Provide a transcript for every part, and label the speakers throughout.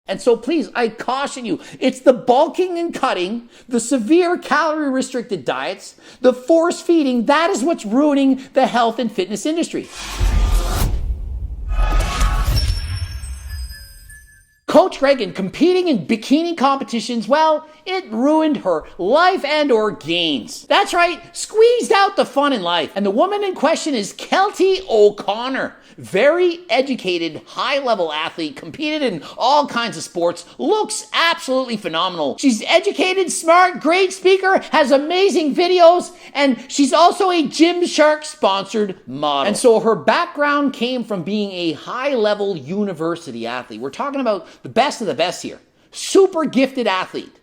Speaker 1: And so please, I caution you, it's the bulking and cutting, the severe calorie restricted diets, the force feeding, that is what's ruining the health and fitness industry. Coach Reagan competing in bikini competitions, well, it ruined her life and or gains. That's right, squeezed out the fun in life. And the woman in question is Kelty O'Connor. Very educated, high-level athlete, competed in all kinds of sports, looks absolutely phenomenal. She's educated, smart, great speaker, has amazing videos, and she's also a Gymshark sponsored model. And so her background came from being a high-level university athlete. We're talking about the best of the best here. Super gifted athlete.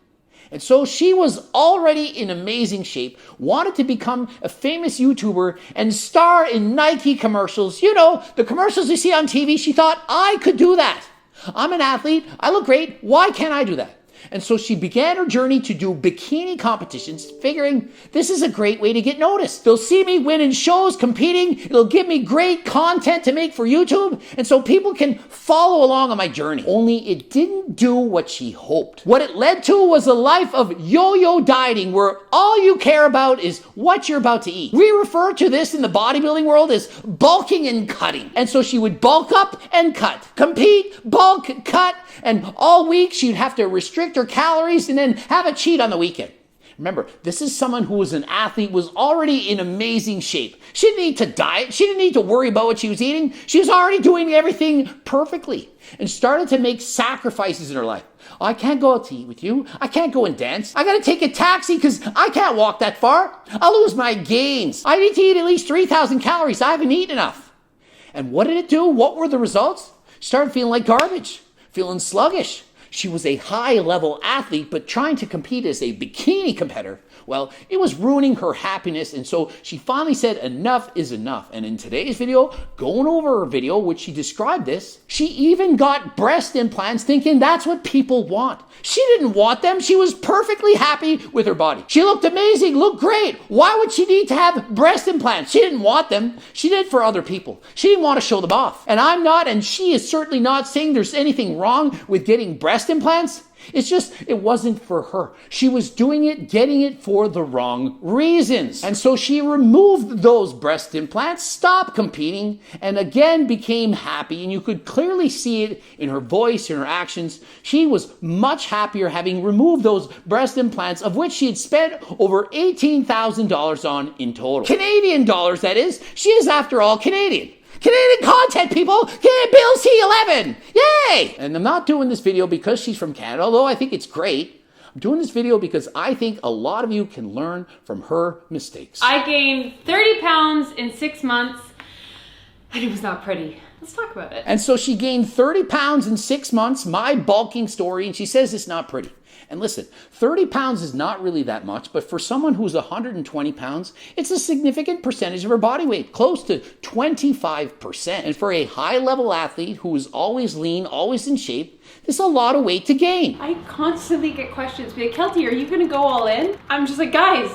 Speaker 1: And so she was already in amazing shape, wanted to become a famous YouTuber and star in Nike commercials. You know, the commercials you see on TV. She thought, I could do that. I'm an athlete. I look great. Why can't I do that? And so she began her journey to do bikini competitions, figuring this is a great way to get noticed. They'll see me win in shows, competing. It'll give me great content to make for YouTube. And so people can follow along on my journey. Only it didn't do what she hoped. What it led to was a life of yo-yo dieting where all you care about is what you're about to eat. We refer to this in the bodybuilding world as bulking and cutting. And so she would bulk up and cut, compete, bulk, cut, and all week she'd have to restrict her calories and then have a cheat on the weekend. Remember, this is someone who was an athlete, was already in amazing shape. She didn't need to diet. She didn't need to worry about what she was eating. She was already doing everything perfectly and started to make sacrifices in her life. Oh, I can't go out to eat with you. I can't go and dance. I got to take a taxi because I can't walk that far. I'll lose my gains. I need to eat at least 3,000 calories. I haven't eaten enough. And what did it do? What were the results? She started feeling like garbage, feeling sluggish. She was a high-level athlete, but trying to compete as a bikini competitor, well, it was ruining her happiness, and so she finally said enough is enough. And in today's video, going over her video, which she described this, she even got breast implants thinking that's what people want. She didn't want them. She was perfectly happy with her body. She looked amazing, looked great. Why would she need to have breast implants? She didn't want them. She did for other people. She didn't want to show them off. And I'm not, and she is certainly not saying there's anything wrong with getting breast implants. It's just, it wasn't for her. She was doing it, getting it for the wrong reasons. And so she removed those breast implants, stopped competing, and again became happy. And you could clearly see it in her voice, in her actions. She was much happier having removed those breast implants, of which she had spent over $18,000 on in total. Canadian dollars, that is. She is, after all, Canadian. Canadian content, people! Canadian Bill C11! Yay! And I'm not doing this video because she's from Canada, although I think it's great. I'm doing this video because I think a lot of you can learn from her mistakes.
Speaker 2: I gained 30 pounds in 6 months, and it was not pretty. Let's talk about it.
Speaker 1: And so she gained 30 pounds in 6 months, my bulking story, and she says it's not pretty. And listen, 30 pounds is not really that much, but for someone who's 120 pounds, it's a significant percentage of her body weight, close to 25%. And for a high-level athlete who is always lean, always in shape, this is a lot of weight to gain.
Speaker 2: I constantly get questions, be like, Kelty, are you gonna go all in? I'm just like, guys.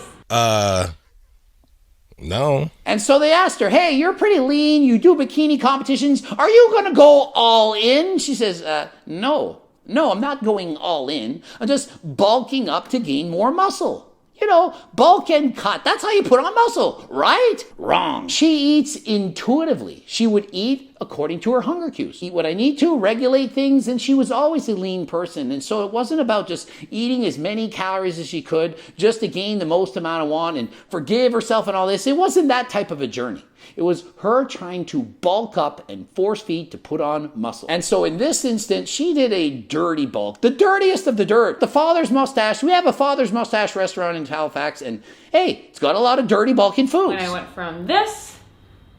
Speaker 3: No.
Speaker 1: And so they asked her, hey, you're pretty lean, you do bikini competitions, are you gonna go all in? She says, no. No, I'm not going all in. I'm just bulking up to gain more muscle. You know, bulk and cut. That's how you put on muscle, right? Wrong. She eats intuitively. She would eat according to her hunger cues. Eat what I need to, regulate things, and she was always a lean person. And so it wasn't about just eating as many calories as she could just to gain the most amount of want and forgive herself and all this. It wasn't that type of a journey. It was her trying to bulk up and force feed to put on muscle. And so in this instance, she did a dirty bulk, the dirtiest of the dirt. The Father's Mustache. We have a Father's Mustache restaurant in Halifax, and hey, it's got a lot of dirty bulking foods.
Speaker 2: And I went from this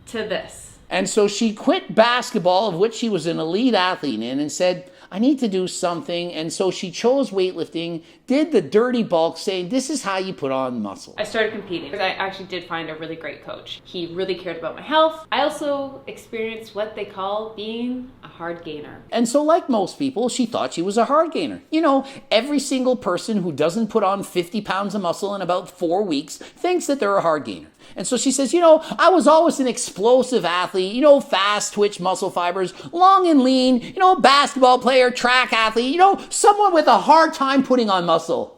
Speaker 2: to this.
Speaker 1: And so she quit basketball, of which she was an elite athlete in, and said, I need to do something. And so she chose weightlifting, did the dirty bulk, saying this is how you put on muscle.
Speaker 2: I started competing. I actually did find a really great coach. He really cared about my health. I also experienced what they call being a hard gainer.
Speaker 1: And so like most people, she thought she was a hard gainer. You know, every single person who doesn't put on 50 pounds of muscle in about 4 weeks thinks that they're a hard gainer. And so she says, I was always an explosive athlete, fast twitch muscle fibers, long and lean, basketball player, track athlete, someone with a hard time putting on muscle.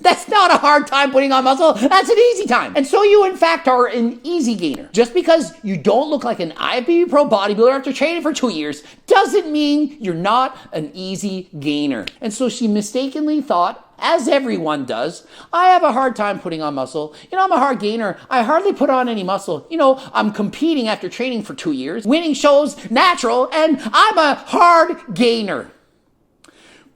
Speaker 1: That's not a hard time putting on muscle. That's an easy time. And so you, in fact, are an easy gainer. Just because you don't look like an IFBB pro bodybuilder after training for 2 years doesn't mean you're not an easy gainer. And so she mistakenly thought, as everyone does, I have a hard time putting on muscle. I'm a hard gainer. I hardly put on any muscle. I'm competing after training for 2 years, winning shows, natural, and I'm a hard gainer.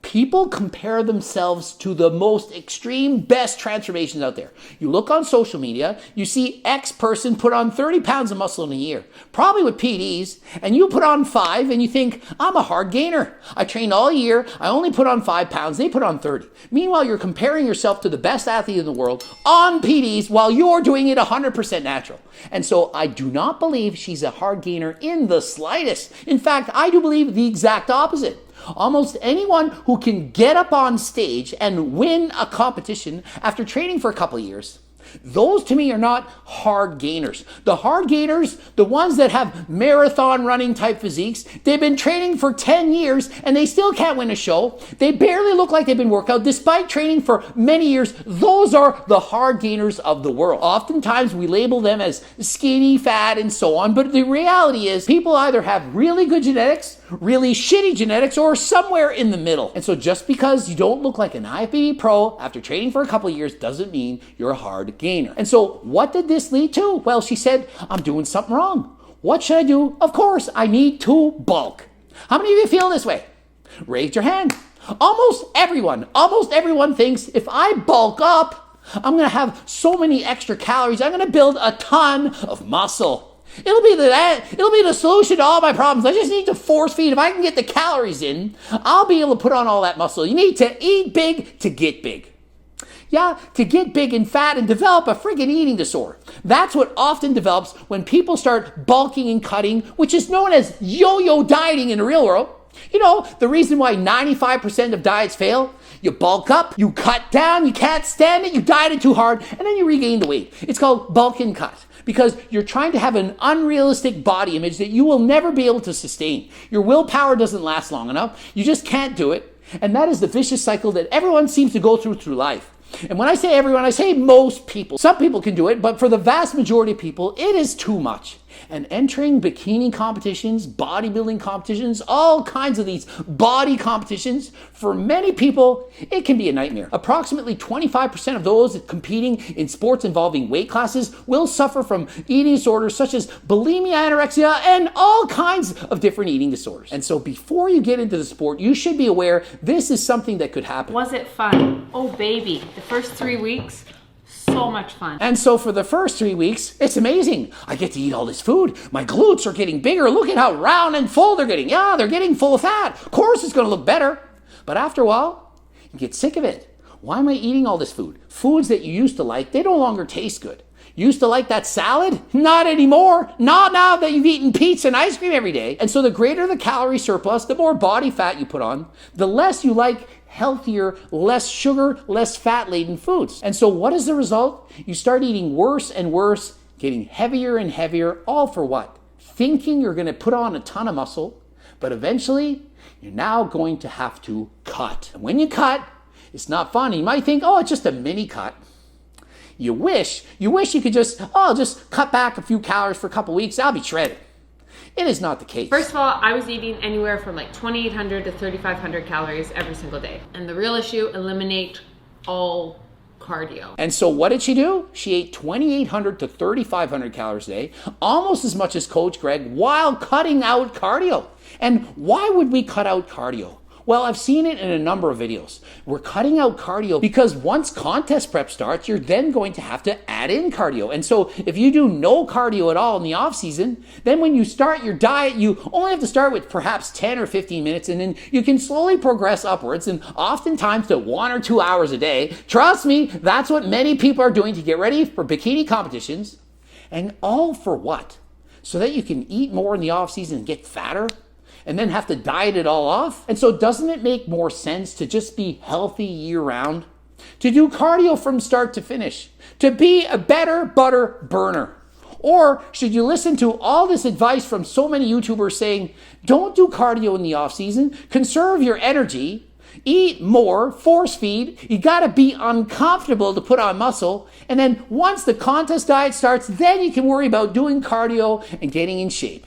Speaker 1: People compare themselves to the most extreme, best transformations out there. You look on social media, you see X person put on 30 pounds of muscle in a year, probably with PDs, and you put on 5 and you think, I'm a hard gainer. I trained all year, I only put on 5 pounds, they put on 30. Meanwhile, you're comparing yourself to the best athlete in the world on PDs while you're doing it 100% natural. And so I do not believe she's a hard gainer in the slightest. In fact, I do believe the exact opposite. Almost anyone who can get up on stage and win a competition after training for a couple of years, those to me are not hard gainers. The hard gainers, the ones that have marathon running type physiques, they've been training for 10 years and they still can't win a show. They barely look like they've been worked out despite training for many years. Those are the hard gainers of the world. Oftentimes we label them as skinny, fat, and so on, but the reality is people either have really good genetics, really shitty genetics, or somewhere in the middle. And so just because you don't look like an IFBB pro after training for a couple of years doesn't mean you're a hard gainer. And so what did this lead to? Well, she said, I'm doing something wrong. What should I do? Of course, I need to bulk. How many of you feel this way? Raise your hand. Almost everyone thinks if I bulk up, I'm going to have so many extra calories. I'm going to build a ton of muscle. It'll be the solution to all my problems. I just need to force feed. If I can get the calories in, I'll be able to put on all that muscle. You need to eat big to get big. Yeah, to get big and fat and develop a friggin' eating disorder. That's what often develops when people start bulking and cutting, which is known as yo-yo dieting in the real world. The reason why 95% of diets fail? You bulk up, you cut down, you can't stand it, you dieted too hard, and then you regain the weight. It's called bulk and cut. Because you're trying to have an unrealistic body image that you will never be able to sustain. Your willpower doesn't last long enough. You just can't do it. And that is the vicious cycle that everyone seems to go through life. And when I say everyone, I say most people. Some people can do it, but for the vast majority of people, it is too much. And entering bikini competitions, bodybuilding competitions, all kinds of these body competitions, for many people, it can be a nightmare. Approximately 25% of those competing in sports involving weight classes will suffer from eating disorders such as bulimia, anorexia, and all kinds of different eating disorders. And so before you get into the sport, you should be aware this is something that could happen.
Speaker 2: Was it fun? Oh baby, the first 3 weeks, so much fun.
Speaker 1: And so for the first 3 weeks, it's amazing. I get to eat all this food. My glutes are getting bigger. Look at how round and full they're getting. Yeah, they're getting full of fat. Of course it's going to look better. But after a while, you get sick of it. Why am I eating all this food? Foods that you used to like, they no longer taste good. Used to like that salad? Not anymore. Not now that you've eaten pizza and ice cream every day. And so the greater the calorie surplus, the more body fat you put on, the less you like healthier, less sugar, less fat-laden foods. And so what is the result? You start eating worse and worse, getting heavier and heavier, all for what? Thinking you're going to put on a ton of muscle, but eventually you're now going to have to cut. And when you cut, it's not fun. You might think, oh, it's just a mini cut. You wish you could just cut back a few calories for a couple weeks. I'll be shredded. It is not the case.
Speaker 2: First of all, I was eating anywhere from like 2,800 to 3,500 calories every single day. And the real issue, eliminate all cardio.
Speaker 1: And so what did she do? She ate 2,800 to 3,500 calories a day, almost as much as Coach Greg, while cutting out cardio. And why would we cut out cardio? Well, I've seen it in a number of videos. We're cutting out cardio because once contest prep starts, you're then going to have to add in cardio. And so if you do no cardio at all in the off season, then when you start your diet, you only have to start with perhaps 10 or 15 minutes, and then you can slowly progress upwards, and oftentimes to 1 or 2 hours a day. Trust me, that's what many people are doing to get ready for bikini competitions. And all for what? So that you can eat more in the off season and get fatter? And then have to diet it all off? And so doesn't it make more sense to just be healthy year round? To do cardio from start to finish? To be a better butter burner? Or should you listen to all this advice from so many YouTubers saying, don't do cardio in the off season, conserve your energy, eat more, force feed, you gotta be uncomfortable to put on muscle, and then once the contest diet starts, then you can worry about doing cardio and getting in shape.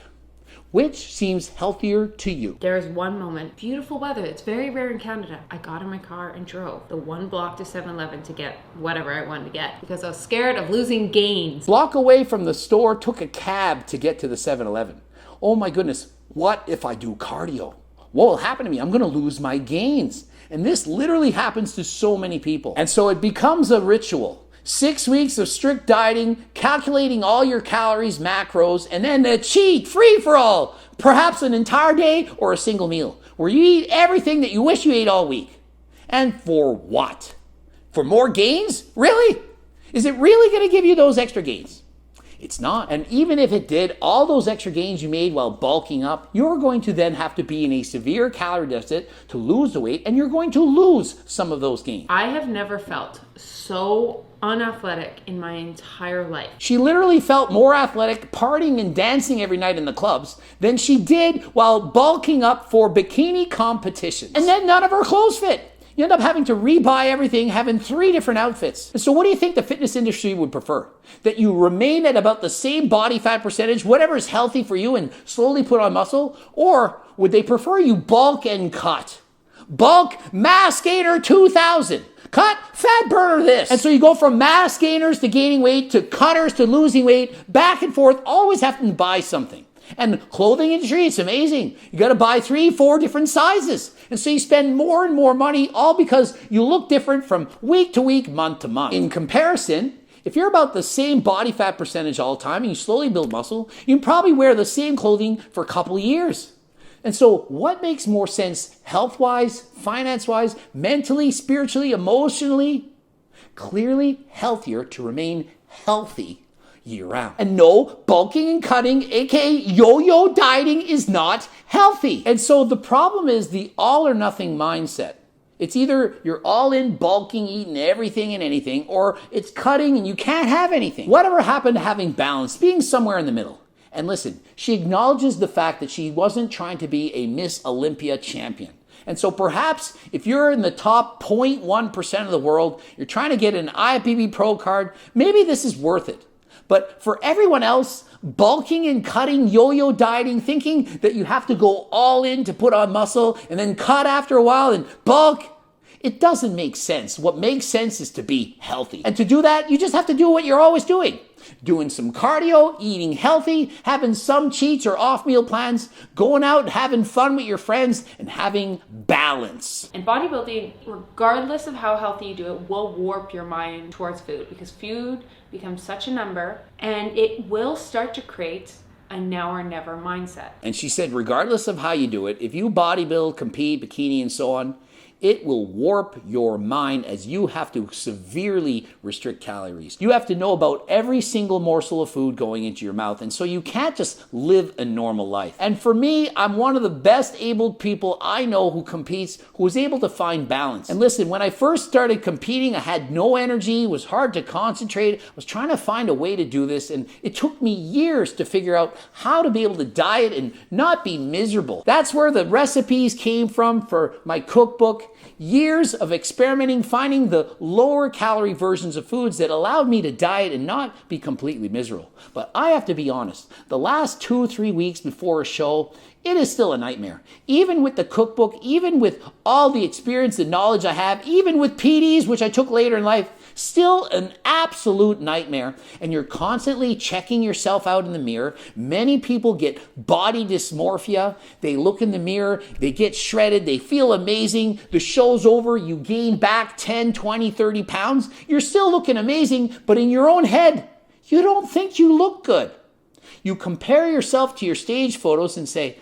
Speaker 1: Which seems healthier to you?
Speaker 2: There was one moment, beautiful weather, it's very rare in Canada. I got in my car and drove the one block to 7-Eleven to get whatever I wanted to get because I was scared of losing gains.
Speaker 1: Block away from the store, took a cab to get to the 7-Eleven. Oh my goodness, what if I do cardio? What will happen to me? I'm gonna lose my gains. And this literally happens to so many people. And so it becomes a ritual. 6 weeks of strict dieting, calculating all your calories, macros, and then a cheat, free for all. Perhaps an entire day or a single meal, where you eat everything that you wish you ate all week. And for what? For more gains? Really? Is it really gonna give you those extra gains? It's not. And even if it did, all those extra gains you made while bulking up, you're going to then have to be in a severe calorie deficit to lose the weight, and you're going to lose some of those gains.
Speaker 2: I have never felt so unathletic in my entire life.
Speaker 1: She literally felt more athletic partying and dancing every night in the clubs than she did while bulking up for bikini competitions. And then none of her clothes fit. You end up having to rebuy everything, having 3 different outfits. And so what do you think the fitness industry would prefer? That you remain at about the same body fat percentage, whatever is healthy for you, and slowly put on muscle? Or would they prefer you bulk and cut? Bulk mass gainer 2000. Cut, fat burner this. And so you go from mass gainers to gaining weight to cutters to losing weight, back and forth, always having to buy something. And clothing industry, it's amazing. You got to buy 3, 4 different sizes. And so you spend more and more money, all because you look different from week to week, month to month. In comparison, if you're about the same body fat percentage all the time and you slowly build muscle, you can probably wear the same clothing for a couple of years. And so what makes more sense health-wise, finance-wise, mentally, spiritually, emotionally? Clearly healthier to remain healthy year-round. And no, bulking and cutting, aka yo-yo dieting, is not healthy. And so the problem is the all-or-nothing mindset. It's either you're all in bulking, eating everything and anything, or it's cutting and you can't have anything. Whatever happened to having balance, being somewhere in the middle? And listen, she acknowledges the fact that she wasn't trying to be a Miss Olympia champion. And so perhaps if you're in the top 0.1% of the world, you're trying to get an IFBB Pro card, maybe this is worth it. But for everyone else, bulking and cutting, yo-yo dieting, thinking that you have to go all in to put on muscle and then cut after a while and bulk, it doesn't make sense. What makes sense is to be healthy. And to do that, you just have to do what you're always doing. Doing some cardio, eating healthy, having some cheats or off meal plans, going out and having fun with your friends, and having balance.
Speaker 2: And bodybuilding, regardless of how healthy you do it, will warp your mind towards food because food becomes such a number and it will start to create a now or never mindset.
Speaker 1: And she said, regardless of how you do it, if you bodybuild, compete, bikini, and so on, it will warp your mind as you have to severely restrict calories. You have to know about every single morsel of food going into your mouth, and so you can't just live a normal life. And for me, I'm one of the best able people I know who competes, who is able to find balance. And listen, when I first started competing, I had no energy, it was hard to concentrate, I was trying to find a way to do this, and it took me years to figure out how to be able to diet and not be miserable. That's where the recipes came from for my cookbook. Years of experimenting, finding the lower calorie versions of foods that allowed me to diet and not be completely miserable. But I have to be honest, the last 2-3 weeks before a show, it is still a nightmare. Even with the cookbook, even with all the experience and knowledge I have, even with PDs, which I took later in life, still an absolute nightmare. And you're constantly checking yourself out in the mirror. Many people get body dysmorphia. They look in the mirror, they get shredded, they feel amazing. The show's over, you gain back 10, 20, 30 pounds. You're still looking amazing, but in your own head, you don't think you look good. You compare yourself to your stage photos and say,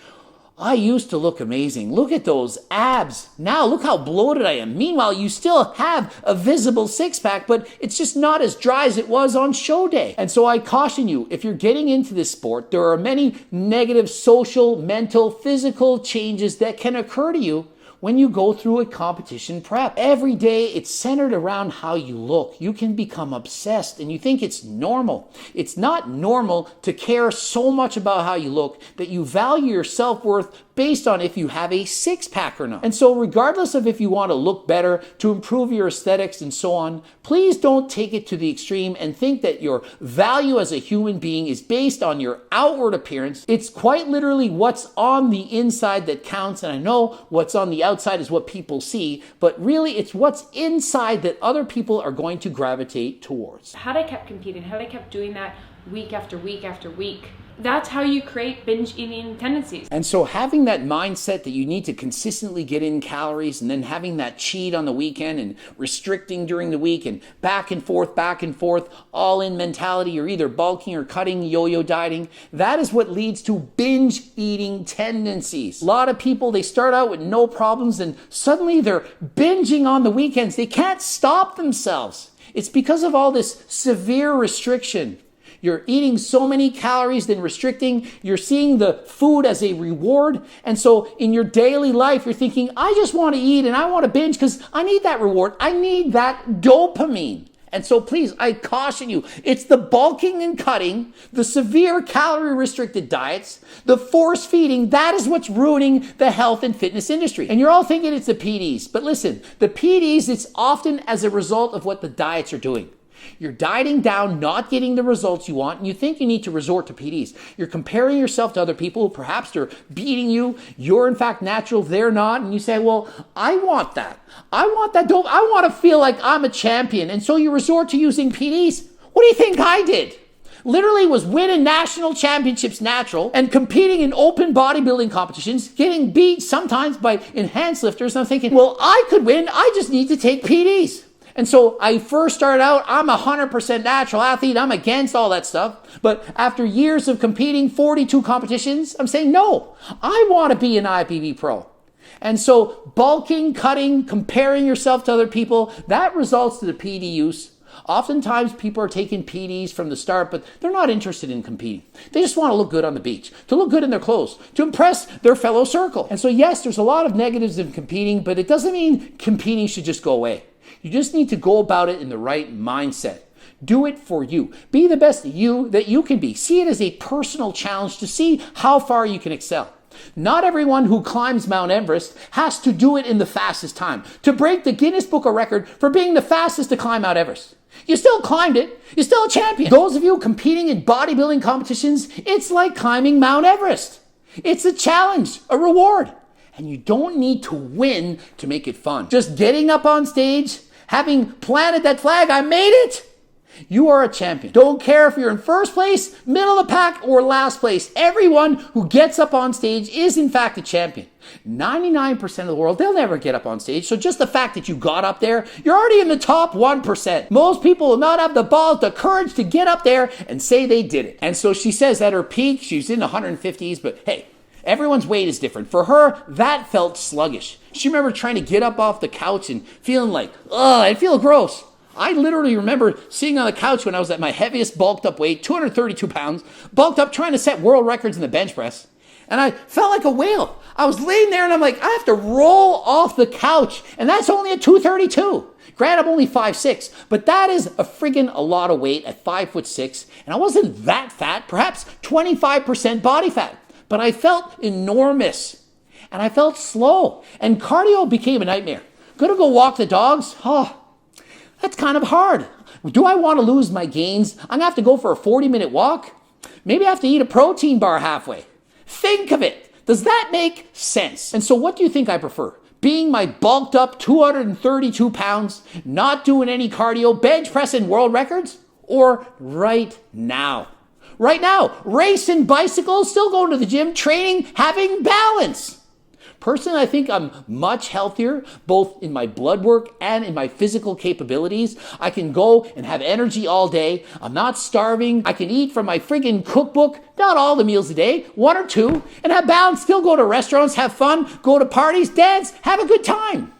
Speaker 1: I used to look amazing. Look at those abs. Now look how bloated I am. Meanwhile, you still have a visible six-pack, but it's just not as dry as it was on show day. And so I caution you, if you're getting into this sport, there are many negative social, mental, physical changes that can occur to you when you go through a competition prep. Every day it's centered around how you look. You can become obsessed and you think it's normal. It's not normal to care so much about how you look that you value your self-worth based on if you have a six-pack or not. And so regardless of if you want to look better, to improve your aesthetics and so on, please don't take it to the extreme and think that your value as a human being is based on your outward appearance. It's quite literally what's on the inside that counts. And I know what's on the outside is what people see, but really it's what's inside that other people are going to gravitate towards.
Speaker 2: Had I kept competing, had I kept doing that week after week after week, that's how you create binge eating tendencies.
Speaker 1: And so having that mindset that you need to consistently get in calories and then having that cheat on the weekend and restricting during the week and back and forth, all in mentality, you're either bulking or cutting, yo-yo dieting, that is what leads to binge eating tendencies. A lot of people, they start out with no problems and suddenly they're binging on the weekends. They can't stop themselves. It's because of all this severe restriction. You're eating so many calories, then restricting. You're seeing the food as a reward. And so in your daily life, you're thinking, I just want to eat and I want to binge because I need that reward. I need that dopamine. And so please, I caution you, it's the bulking and cutting, the severe calorie restricted diets, the force feeding, that is what's ruining the health and fitness industry. And you're all thinking it's the PDs, but listen, the PDs, it's often as a result of what the diets are doing. You're dieting down, not getting the results you want, and you think you need to resort to PDs. You're comparing yourself to other people who perhaps they're beating you. You're in fact natural, they're not. And you say, well, I want that. I want that dope. I want to feel like I'm a champion. And so you resort to using PDs. What do you think I did? Literally was winning national championships natural and competing in open bodybuilding competitions, getting beat sometimes by enhanced lifters. And I'm thinking, well, I could win. I just need to take PDs. And so I first started out, I'm a 100% natural athlete. I'm against all that stuff. But after years of competing, 42 competitions, I'm saying, no, I want to be an IFBB pro. And so bulking, cutting, comparing yourself to other people, that results to the PD use. Oftentimes people are taking PDs from the start, but they're not interested in competing. They just want to look good on the beach, to look good in their clothes, to impress their fellow circle. And so yes, there's a lot of negatives in competing, but it doesn't mean competing should just go away. You just need to go about it in the right mindset. Do it for you. Be the best you that you can be. See it as a personal challenge to see how far you can excel. Not everyone who climbs Mount Everest has to do it in the fastest time, to break the Guinness Book of Record for being the fastest to climb Mount Everest. You still climbed it. You're still a champion. Those of you competing in bodybuilding competitions, it's like climbing Mount Everest. It's a challenge, a reward. And you don't need to win to make it fun. Just getting up on stage, having planted that flag, I made it. You are a champion. Don't care if you're in first place, middle of the pack, or last place. Everyone who gets up on stage is in fact a champion. 99% of the world, they'll never get up on stage. So just the fact that you got up there, you're already in the top 1%. Most people will not have the balls, the courage to get up there and say they did it. And so she says at her peak, she's in the 150s, but hey, everyone's weight is different. For her, that felt sluggish. She remembered trying to get up off the couch and feeling like, ugh, I feel gross. I literally remember sitting on the couch when I was at my heaviest bulked up weight, 232 pounds, bulked up trying to set world records in the bench press. And I felt like a whale. I was laying there and I'm like, I have to roll off the couch. And that's only at 232. Granted, I'm only 5'6", but that is a friggin' a lot of weight at 5'6". And I wasn't that fat, perhaps 25% body fat. But I felt enormous and I felt slow and cardio became a nightmare. Gonna go walk the dogs? Oh, that's kind of hard. Do I want to lose my gains? I'm gonna have to go for a 40-minute walk? Maybe I have to eat a protein bar halfway. Think of it. Does that make sense? And so what do you think I prefer? Being my bulked up 232 pounds, not doing any cardio, bench pressing world records? Or right now? Right now, racing bicycles, still going to the gym, training, having balance. Personally, I think I'm much healthier, both in my blood work and in my physical capabilities. I can go and have energy all day. I'm not starving. I can eat from my friggin' cookbook, not all the meals a day, one or two, and have balance, still go to restaurants, have fun, go to parties, dance, have a good time.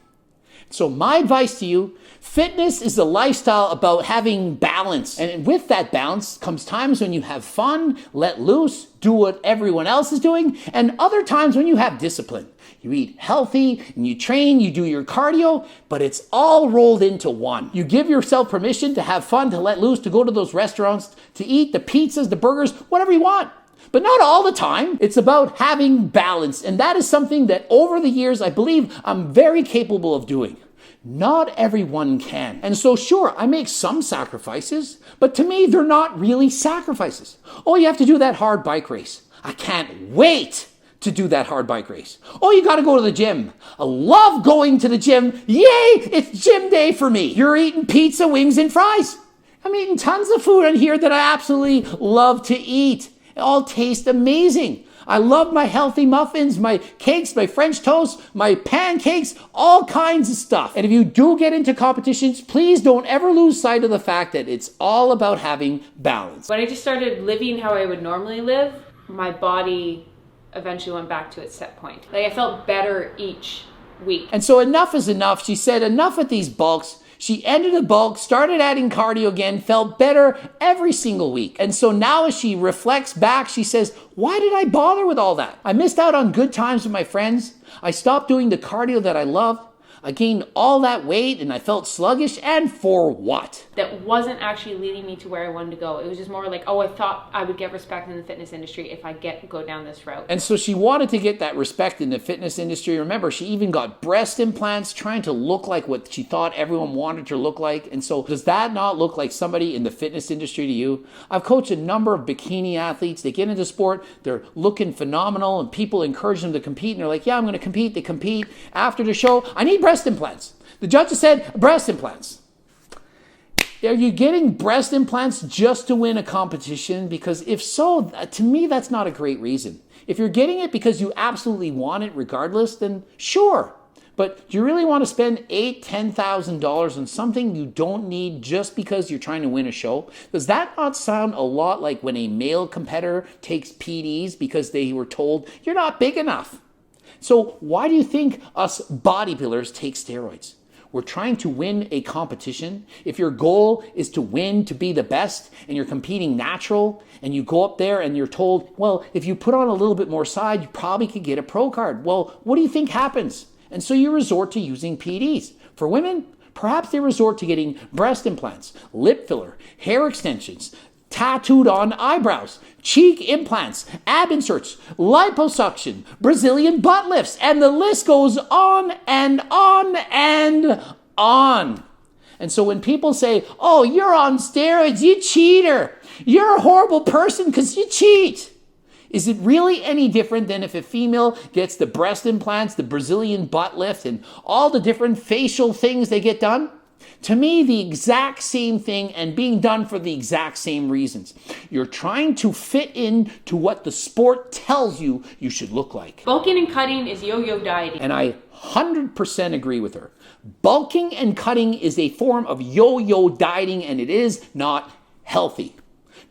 Speaker 1: So my advice to you, fitness is a lifestyle about having balance. And with that balance comes times when you have fun, let loose, do what everyone else is doing, and other times when you have discipline. You eat healthy and you train, you do your cardio, but it's all rolled into one. You give yourself permission to have fun, to let loose, to go to those restaurants, to eat the pizzas, the burgers, whatever you want. But not all the time. It's about having balance. And that is something that over the years, I believe I'm very capable of doing. Not everyone can. And so sure, I make some sacrifices, but to me, they're not really sacrifices. Oh, you have to do that hard bike race. I can't wait to do that hard bike race. Oh, you got to go to the gym. I love going to the gym. Yay, it's gym day for me. You're eating pizza, wings, and fries. I'm eating tons of food on here that I absolutely love to eat. It all tastes amazing. I love my healthy muffins, my cakes, my French toast, my pancakes, all kinds of stuff. And if you do get into competitions, please don't ever lose sight of the fact that it's all about having balance.
Speaker 2: When I just started living how I would normally live, my body eventually went back to its set point. Like, I felt better each week.
Speaker 1: And so enough is enough. She said enough with these bulks. She ended the bulk, started adding cardio again, felt better every single week. And so now as she reflects back, she says, why did I bother with all that? I missed out on good times with my friends. I stopped doing the cardio that I loved. I gained all that weight and I felt sluggish, and for what?
Speaker 2: That wasn't actually leading me to where I wanted to go. It was just more like, oh, I thought I would get respect in the fitness industry if I go down this route.
Speaker 1: And so she wanted to get that respect in the fitness industry. Remember, she even got breast implants, trying to look like what she thought everyone wanted her to look like. And so does that not look like somebody in the fitness industry to you? I've coached a number of bikini athletes. They get into sport, they're looking phenomenal, and people encourage them to compete. And they're like, yeah, I'm going to compete. They compete. After the show, I need breast implants. The judges said breast implants. Are you getting breast implants just to win a competition? Because if so, to me, that's not a great reason. If you're getting it because you absolutely want it regardless, then sure. But do you really want to spend $8,000, $10,000 on something you don't need just because you're trying to win a show? Does that not sound a lot like when a male competitor takes PDs because they were told, you're not big enough? So why do you think us bodybuilders take steroids? We're trying to win a competition. If your goal is to win, to be the best, and you're competing natural, and you go up there and you're told, well, if you put on a little bit more side, you probably could get a pro card. Well, what do you think happens? And so you resort to using PDs. For women, perhaps they resort to getting breast implants, lip filler, hair extensions, tattooed on eyebrows, cheek implants, ab inserts, liposuction, Brazilian butt lifts, and the list goes on and on and on. And so when people say, oh, you're on steroids, you cheater, you're a horrible person because you cheat. Is it really any different than if a female gets the breast implants, the Brazilian butt lift, and all the different facial things they get done? To me, the exact same thing, and being done for the exact same reasons. You're trying to fit in to what the sport tells you you should look like.
Speaker 2: Bulking and cutting is yo-yo dieting.
Speaker 1: And I 100% agree with her. Bulking and cutting is a form of yo-yo dieting, and it is not healthy.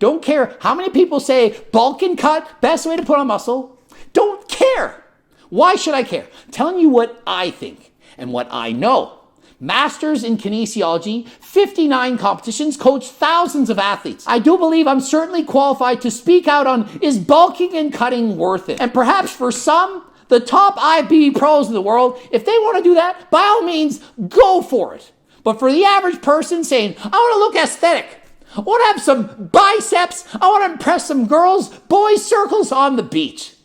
Speaker 1: Don't care how many people say bulk and cut, best way to put on muscle. Don't care. Why should I care? I'm telling you what I think and what I know. Masters in kinesiology, 59 competitions, coached thousands of athletes. I do believe I'm certainly qualified to speak out on, is bulking and cutting worth it? And perhaps for some, the top IFBB pros in the world, if they want to do that, by all means, go for it. But for the average person saying, I want to look aesthetic, I want to have some biceps, I want to impress some girls, boys circles on the beach.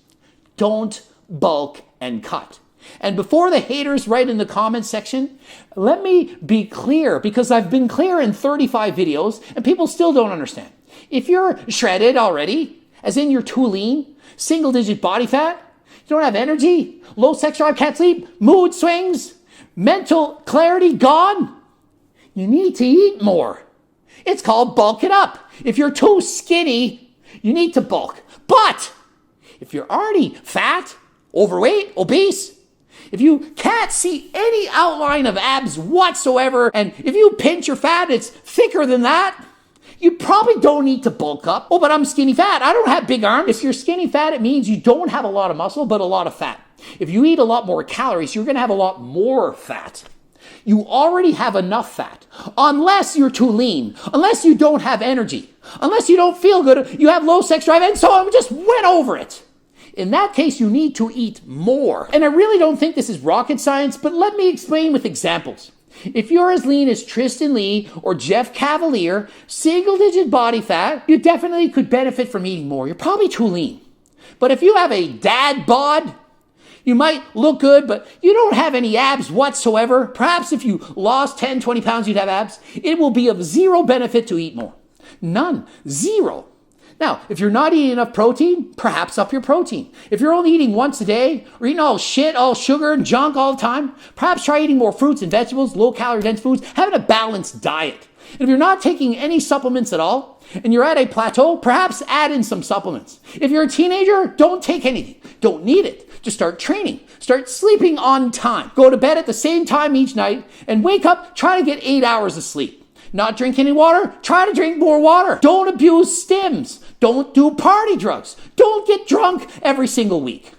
Speaker 1: Don't bulk and cut. And before the haters write in the comment section, let me be clear, because I've been clear in 35 videos and people still don't understand. If you're shredded already, as in you're too lean, single digit body fat, you don't have energy, low sex drive, can't sleep, mood swings, mental clarity gone, you need to eat more. It's called bulk it up. If you're too skinny, you need to bulk. But if you're already fat, overweight, obese, if you can't see any outline of abs whatsoever, and if you pinch your fat, it's thicker than that, you probably don't need to bulk up. Oh, but I'm skinny fat. I don't have big arms. If you're skinny fat, it means you don't have a lot of muscle, but a lot of fat. If you eat a lot more calories, you're going to have a lot more fat. You already have enough fat. Unless you're too lean, unless you don't have energy, unless you don't feel good, you have low sex drive, and so on. We just went over it. In that case, you need to eat more. And I really don't think this is rocket science, but let me explain with examples. If you're as lean as Tristan Lee or Jeff Cavalier, single-digit body fat, you definitely could benefit from eating more. You're probably too lean. But if you have a dad bod, you might look good, but you don't have any abs whatsoever. Perhaps if you lost 10, 20 pounds, you'd have abs. It will be of zero benefit to eat more. None. Zero. Now, if you're not eating enough protein, perhaps up your protein. If you're only eating once a day, or eating all shit, all sugar and junk all the time, perhaps try eating more fruits and vegetables, low-calorie dense foods, having a balanced diet. And if you're not taking any supplements at all, and you're at a plateau, perhaps add in some supplements. If you're a teenager, don't take anything. Don't need it. Just start training. Start sleeping on time. Go to bed at the same time each night, and wake up, try to get 8 hours of sleep. Not drink any water? Try to drink more water. Don't abuse stims. Don't do party drugs. Don't get drunk every single week.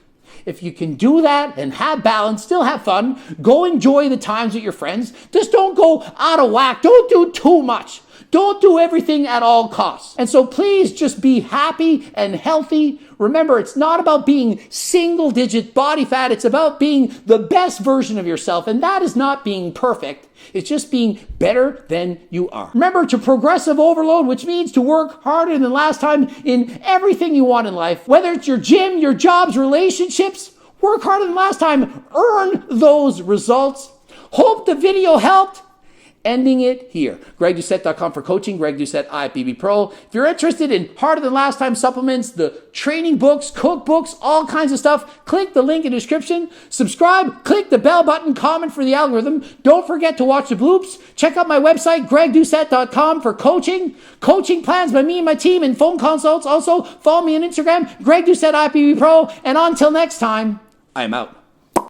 Speaker 1: If you can do that and have balance, still have fun, go enjoy the times with your friends. Just don't go out of whack. Don't do too much. Don't do everything at all costs. And so please just be happy and healthy. Remember, it's not about being single-digit body fat. It's about being the best version of yourself. And that is not being perfect. It's just being better than you are. Remember to progressive overload, which means to work harder than last time in everything you want in life. Whether it's your gym, your jobs, relationships, work harder than last time. Earn those results. Hope the video helped. Ending it here. GregDoucette.com for coaching. Greg Doucette, IFBB Pro. If you're interested in harder than last time supplements, the training books, cookbooks, all kinds of stuff, click the link in the description. Subscribe, click the bell button, comment for the algorithm. Don't forget to watch the bloops. Check out my website, GregDoucette.com for coaching plans by me and my team, and phone consults. Also, follow me on Instagram, Greg Doucette, IFBB Pro. And until next time, I am out.